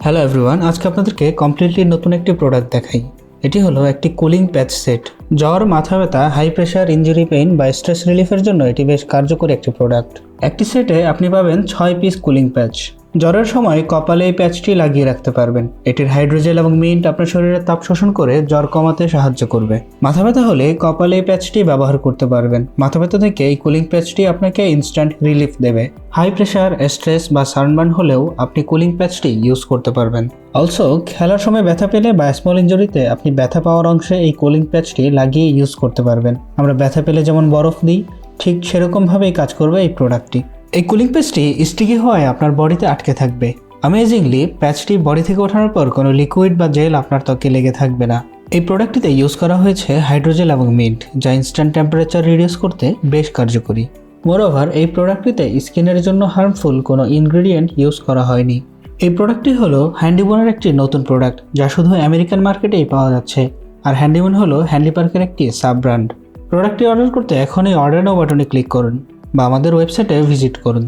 Hello everyone, আজকে আপনাদেরকে completely নতুন একটি প্রোডাক্ট দেখাই। এটি হলো একটি কুলিং প্যাচ সেট। জ্বর, মাথা ব্যথা, হাই প্রেশার, ইনজুরি পেইন বা স্ট্রেস রিলিফের জন্য এটি বেশ কার্যকরী একটি প্রোডাক্ট। একটি সেটে আপনি পাবেন 6 পিস কুলিং প্যাচ। জ্বরের সময় কপালে এই প্যাচটি লাগিয়ে রাখতে পারবেন। এটির হাইড্রোজেল এবং মিন্ট আপনার শরীরের তাপ শোষণ করে জ্বর কমাতে সাহায্য করবে। মাথা ব্যথা হলে কপালে এই প্যাচটি ব্যবহার করতে পারবেন। মাথা ব্যথা থেকে এই কুলিং প্যাচটি আপনাকে ইনস্ট্যান্ট রিলিফ দেবে। হাই প্রেশার, স্ট্রেস বা সানবার্ন হলেও আপনি কুলিং প্যাচটি ইউজ করতে পারবেন। অলসো খেলার সময় ব্যথা পেলে বা স্মল ইনজুরিতে আপনি ব্যথা পাওয়ার অংশে এই কুলিং প্যাচটি লাগিয়ে ইউজ করতে পারবেন। আমরা ব্যথা পেলে যেমন বরফ দিই, ঠিক সেরকমভাবেই কাজ করবে এই প্রোডাক্টটি। এই কুলিং প্যাচটি স্টিকি হওয়ায় আপনার বডিতে আটকে থাকবে। অ্যামেজিংলি প্যাচটি বডি থেকে ওঠানোর পর কোনো লিকুইড বা জেল আপনার ত্বকে লেগে থাকবে না। এই প্রোডাক্টটিতে ইউজ করা হয়েছে হাইড্রোজেল এবং মিন্ট, যা ইনস্ট্যান্ট টেম্পারেচার রিডিউস করতে বেশ কার্যকরী। মোরওভার এই প্রোডাক্টটিতে স্কিনের জন্য হার্মফুল কোনো ইনগ্রেডিয়েন্ট ইউজ করা হয়নি। এই প্রোডাক্টটি হলো হ্যান্ডিবনের একটি নতুন প্রোডাক্ট, যা শুধু আমেরিকান মার্কেটেই পাওয়া যাচ্ছে। আর হ্যান্ডিবন হলো হ্যান্ডি পার্কের একটি সাব ব্র্যান্ড। প্রোডাক্টটি অর্ডার করতে এখনই অর্ডার নাও বাটনে ক্লিক করুন বা আমাদের ওয়েবসাইটে ভিজিট করুন।